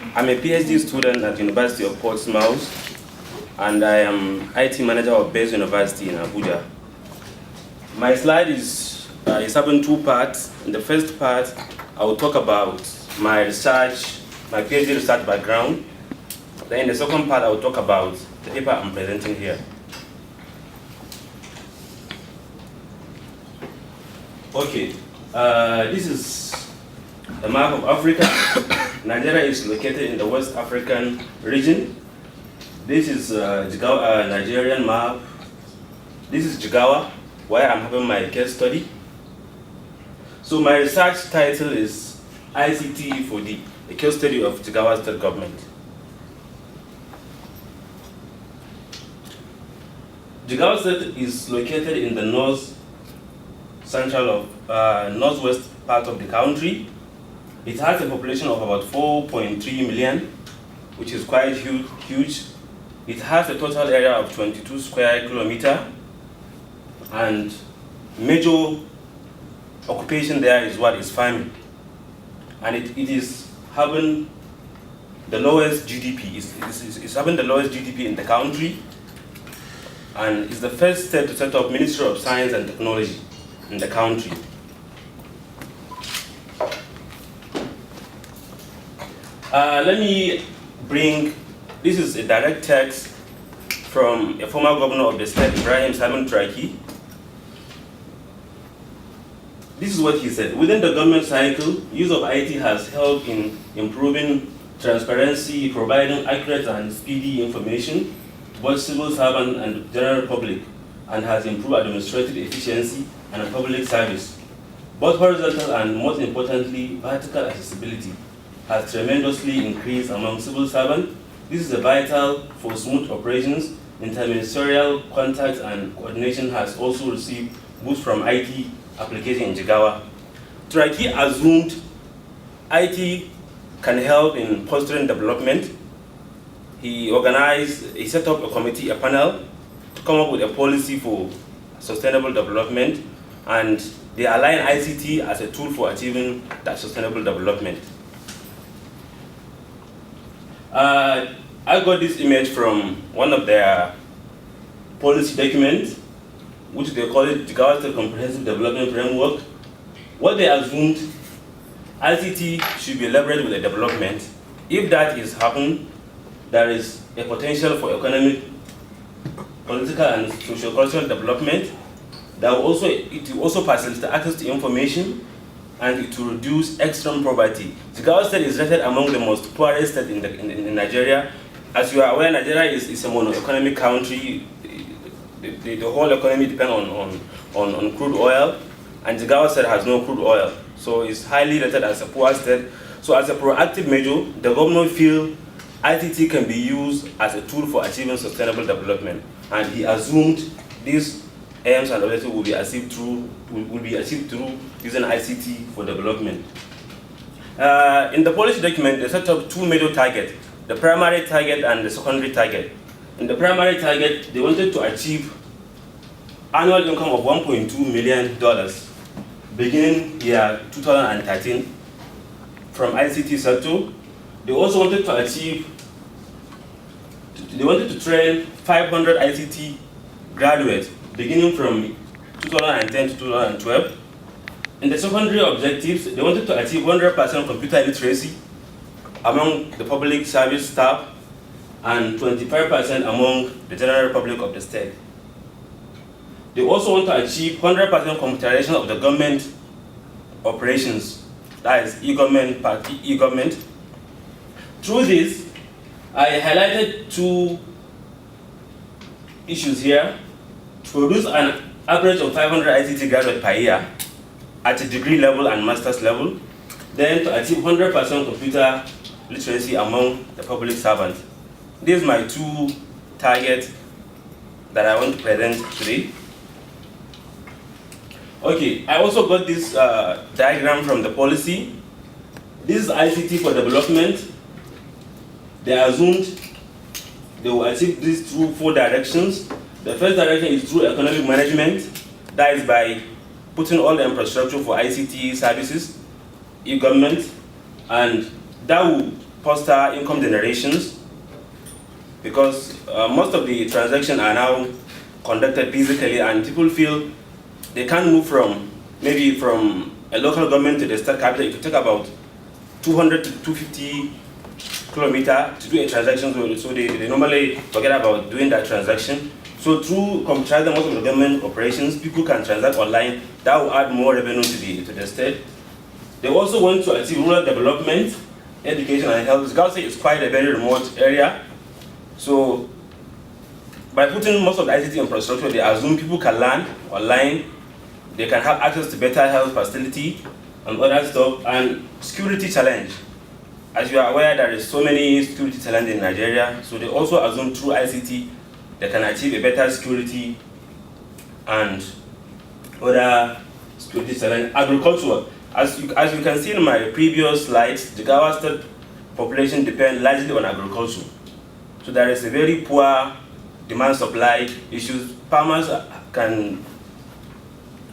I'm a PhD student at the University of Portsmouth, and I am IT manager of Base University in Abuja. My slide is having two parts. In the first part, I will talk about my research, my PhD research background. Then in the second part, I will talk about the paper I'm presenting here. Okay, this is a map of Africa. Nigeria is located in the West African region. This is Jigawa, Nigerian map. This is Jigawa, where I'm having my case study. So my research title is ICT for the case study of Jigawa state government. Jigawa state is located in the northwest part of the country. It has a population of about 4.3 million, which is quite huge. It has a total area of 22 square kilometers, and major occupation there is what is farming. And it is having the lowest GDP. It's having the lowest GDP in the country, and it's the first state to set up Ministry of Science and Technology in the country. Let me bring, this is a direct text from a former governor of the state, Ibrahim Simon Traki. This is what he said: within the government cycle, use of IT has helped in improving transparency, providing accurate and speedy information to both civil servants and general public, and has improved administrative efficiency and public service. Both horizontal and, most importantly, vertical accessibility has tremendously increased among civil servants. This is vital for smooth operations. Interministerial contact and coordination has also received boost from IT application in Jigawa. Traki assumed IT can help in fostering development. He set up a committee, a panel, to come up with a policy for sustainable development, and they align ICT as a tool for achieving that sustainable development. I got this image from one of their policy documents, which they call it Jigawa State Comprehensive Development Framework. What they assumed, ICT should be leveraged with the development. If that is happening, there is a potential for economic, political, and socio-cultural development. It will also facilitate access to information, and it will reduce extreme poverty. Jigawa State is rated among the most poorest states in Nigeria. As you are aware, Nigeria is a mono-economic country. The whole economy depends on crude oil, and Jigawa State has no crude oil. So it's highly rated as a poor state. So as a proactive measure, the government feels ICT can be used as a tool for achieving sustainable development. And he assumed these aims and objectives will be achieved through using ICT for development. In the policy document, they set up two major targets: the primary target and the secondary target. In the primary target, they wanted to achieve annual income of $1.2 million beginning year 2013 from ICT sector. They also wanted to train 500 ICT graduates beginning from 2010 to 2012. In the secondary objectives, they wanted to achieve 100% computer literacy among the public service staff and 25% among the general public of the state. They also want to achieve 100% computerization of the government operations, that is e-government. Through this, I highlighted two issues here: to produce an average of 500 ICT graduates per year at a degree level and master's level, then to achieve 100% computer literacy among the public servants. These are my two targets that I want to present today. Okay, I also got this diagram from the policy. This is ICT for development. They assumed they will achieve this through 4 directions. The first direction is through economic management. That is by putting all the infrastructure for ICT services, e-government, and that will foster income generations, because most of the transactions are now conducted physically, and people feel they can't move from maybe from a local government to the state capital. It will take about 200 to 250 kilometers to do a transaction, so they normally forget about doing that transaction. So through computerizing most of the government operations, people can transact online. That will add more revenue to the state. They also want to achieve rural development, education and health. Jigawa is quite a very remote area. So by putting most of the ICT infrastructure, they assume people can learn online, they can have access to better health facility and other stuff, and security challenge. As you are aware, there is so many security challenges in Nigeria, so they also assume through ICT they can achieve a better security and other security challenge. Agriculture, as you can see in my previous slides, the Jigawa state population depends largely on agriculture. So there is a very poor demand-supply issues. Farmers can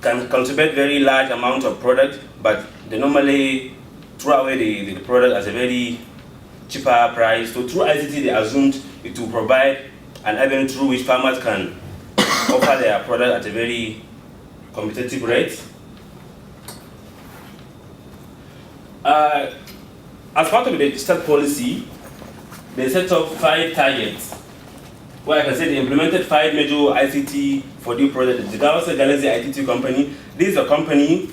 cultivate very large amount of product, but they normally throw away the product at a very cheaper price. So through ICT, they assumed it will provide an avenue through which farmers can offer their product at a very competitive rate. As part of the state policy, they set up 5 targets, where I can say they implemented 5 major ICT for the project. The Jigawa Galaxy ITT company, this is a company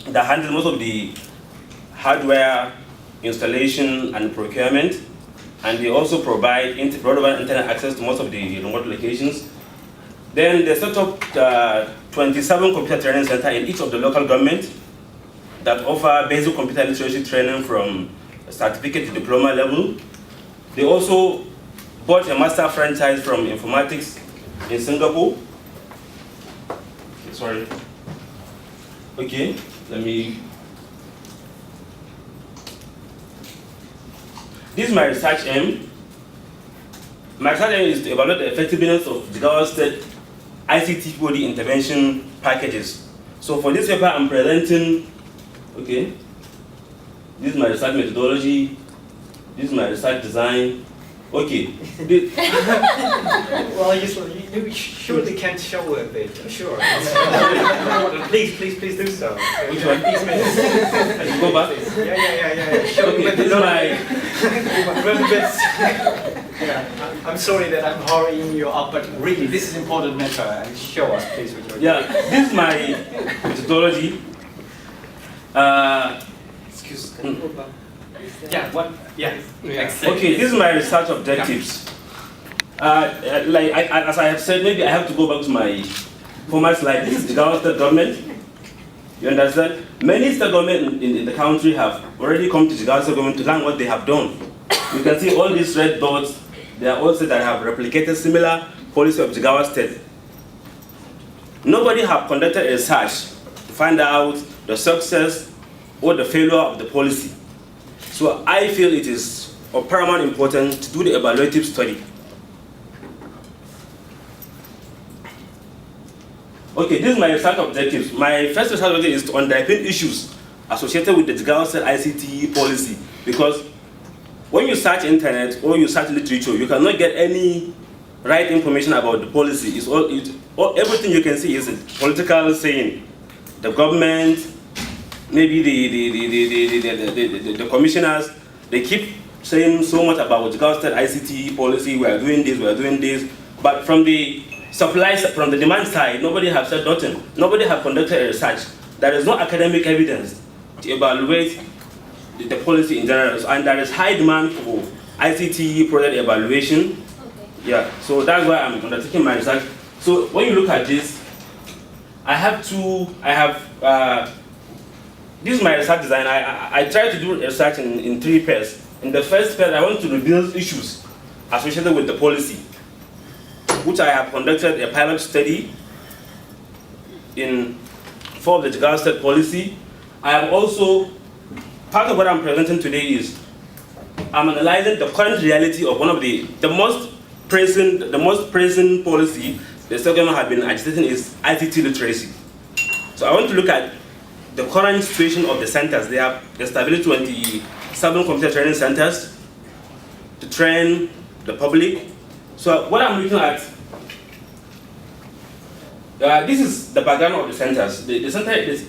that handles most of the hardware installation and procurement, and they also provide broadband internet access to most of the remote locations. Then they set up 27 computer training centers in each of the local government that offer basic computer literacy training from certificate to diploma level. They also bought a master franchise from informatics in Singapore. Sorry. Okay, let me. This is my research aim. My research aim is to evaluate the effectiveness of Jigawa State ICT body intervention packages. So for this paper, I'm presenting, okay, this is my research methodology, this is my research design. Okay. Well, you surely can show a bit, sure. Please do so. Which one? These minutes. Go back? Yeah. Show okay, this is yeah, I'm sorry that I'm hurrying you up, but really, this is important matter. And show us, please, what you're doing. This is my methodology. Excuse me. Yeah, what? Yeah. Exactly. Okay, this is my research objectives. As I have said, maybe I have to go back to my former slide. This is the Jigawa state government. You understand? Many state governments in the country have already come to Jigawa state government to learn what they have done. You can see all these red dots. They are all states that have replicated similar policy of Jigawa state. Nobody have conducted a research to find out the success or the failure of the policy. So I feel it is of paramount importance to do the evaluative study. Okay, this is my research objectives. My first research objective is to underpin issues associated with the Jigawa State ICT policy, because when you search internet or you search literature, you cannot get any right information about the policy. Everything you can see is a political saying. The government, maybe the commissioners, they keep saying so much about Jigawa State ICT policy. We are doing this, but from the supply, from the demand side, nobody has said nothing. Nobody has conducted a research. There is no academic evidence to evaluate the policy in general, and there is high demand for ICT project evaluation. Okay. Yeah, so that's why I'm undertaking my research. So when you look at this, this is my research design. I try to do research in 3 pairs. In the first pair, I want to reveal issues associated with the policy, which I have conducted a pilot study in for the Jigawa State policy. I have also, part of what I'm presenting today is, I'm analyzing the current reality of one of the most present policy the state government have been agitating is ICT literacy. So I want to look at the current situation of the centers. They have established 27 computer training centers. to train the public. So what I'm looking at, this is the background of the centers. The center is,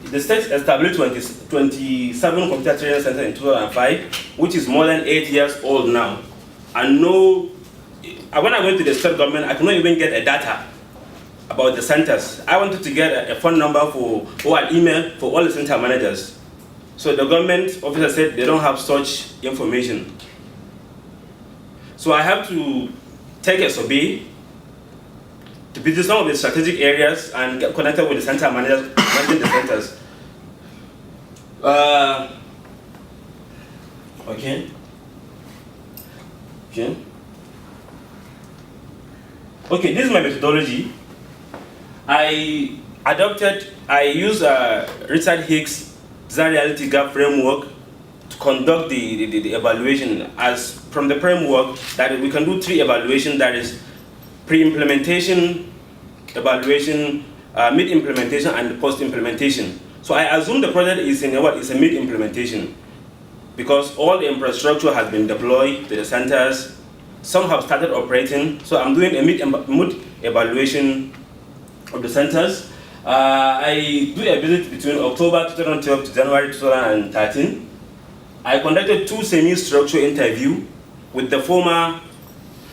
the state established 27 computer training centers in 2005, which is more than 8 years old now. And when I went to the state government, I could not even get a data about the centers. I wanted to get a phone number or an email for all the center managers. So the government officer said they don't have such information. So I have to take a survey to visit some of the strategic areas and get connected with the center managers managing the centers. Okay. Okay, this is my methodology. I use Richard Hicks' design reality gap framework to conduct the evaluation. As from the framework, that we can do 3 evaluations, that is pre-implementation, evaluation, mid-implementation, and post-implementation. So I assume the project is in a mid-implementation because all the infrastructure has been deployed to the centers. Some have started operating, so I'm doing a mid-evaluation of the centers. I do a visit between October 2012 to January 2013. I conducted 2 semi-structure interviews with the former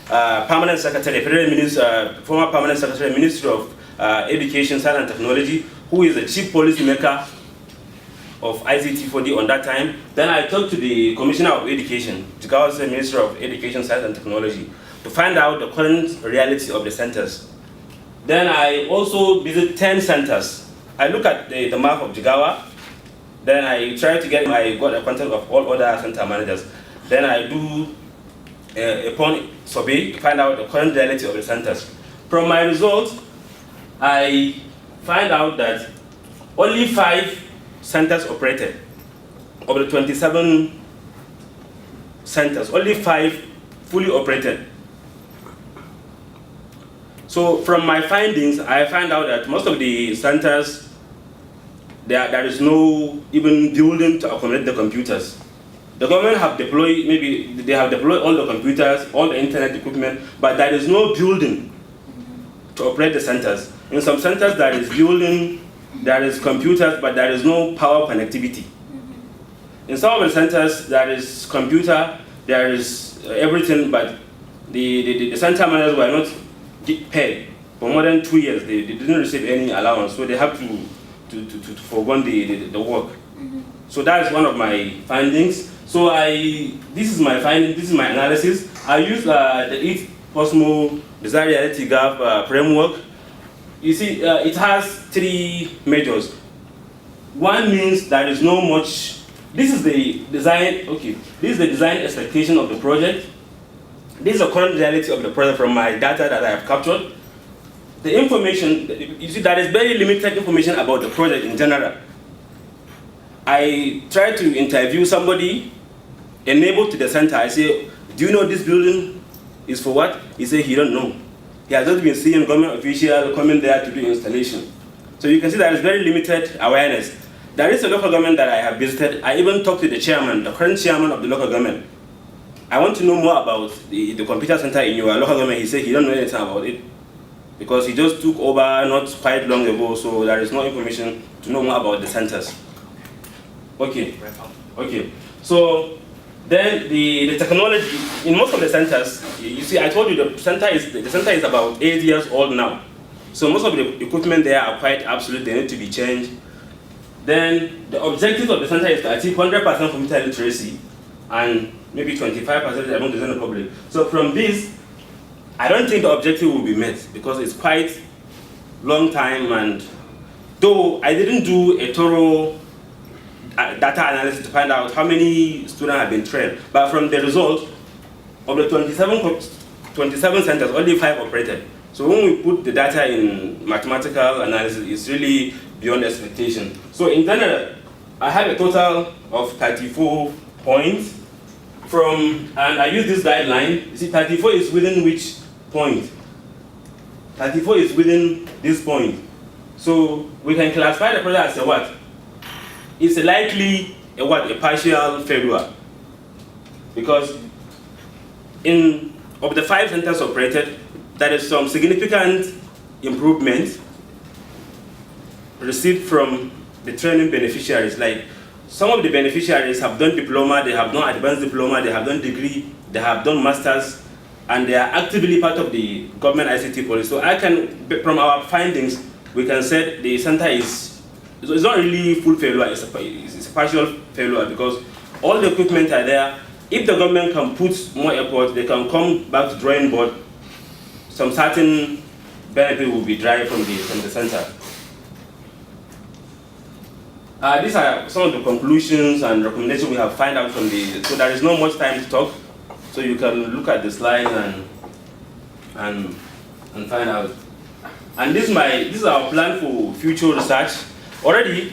permanent secretary, former permanent secretary, Ministry of Education, Science and Technology, who is the chief policy maker of ICT4D on that time. Then I talked to the Commissioner of Education, Jigawa Minister of Education, Science and Technology, to find out the current reality of the centers. Then I also visit 10 centers. I look at the map of Jigawa. Then I got a contact of all other center managers. Then I do a phone survey to find out the current reality of the centers. From my results, I find out that only 5 centers operated. Of the 27 centers, only 5 fully operated. So from my findings, I find out that most of the centers, there is no even building to accommodate the computers. The government have deployed, maybe they have deployed all the computers, all the internet equipment, but there is no building to operate the centers. In some centers there is building, there is computers, but there is no power connectivity. In some of the centers there is computer, there is everything, but the center managers were not paid for more than 2 years. They didn't receive any allowance, so they have to forgo the work. So that is one of my findings. So this is my finding, this is my analysis. I use the 8 Cosmo Design Reality Gap framework. You see, it has 3 measures. One means there is no much. This is the design. Okay, this is the design expectation of the project. This is the current reality of the project from my data that I have captured. The information, you see, there is very limited information about the project in general. I try to interview somebody, enabled to the center. I say, do you know this building is for what? He said he don't know. He has just been seeing government officials coming there to do installation. So you can see there is very limited awareness. There is a local government that I have visited. I even talked to the chairman, the current chairman of the local government. I want to know more about the computer center in your local government. He said he don't know anything about it because he just took over not quite long ago, so there is no information to know more about the centers. Okay. So then the technology in most of the centers, you see, I told you the center is about 8 years old now. So most of the equipment there are quite obsolete. They need to be changed. Then the objective of the center is to achieve 100% computer literacy and maybe 25% among the general public. So from this, I don't think the objective will be met because it's quite long time, and though I didn't do a thorough data analysis to find out how many students have been trained, but from the result of the 27 centers, only 5 operated. So when we put the data in mathematical analysis, it's really beyond expectation. So in general, I have a total of 34 points and I use this guideline. You see, 34 is within which point? 34 is within this point. So we can classify the project as a what? It's likely a partial failure. Because of the 5 centers operated, there is some significant improvement received from the training beneficiaries. Like some of the beneficiaries have done diploma, they have done advanced diploma, they have done degree, they have done masters, and they are actively part of the government ICT policy. So from our findings, we can say the center it's not really full failure, it's a partial failure because all the equipment are there. If the government can put more effort, they can come back to drawing board, some certain benefit will be derived from the center. These are some of the conclusions and recommendations we have found out from so there is not much time to talk, so you can look at the slide and find out. And this is our plan for future research. Already,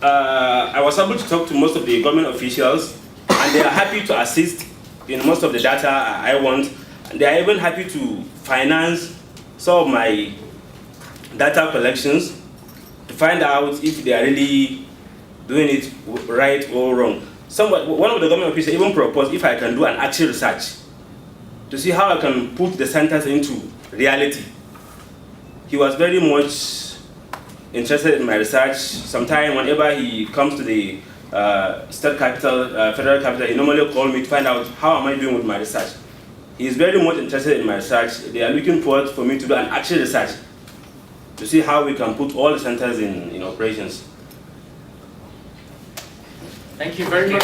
I was able to talk to most of the government officials, and they are happy to assist in most of the data I want. And they are even happy to finance some of my data collections to find out if they are really doing it right or wrong. One of the government officials even proposed if I can do an actual research to see how I can put the centers into reality. He was very much interested in my research. Sometimes whenever he comes to the state capital, federal capital, he normally calls me to find out how am I doing with my research. He is very much interested in my research. They are looking forward for me to do an actual research to see how we can put all the centers in operations. Thank you very much.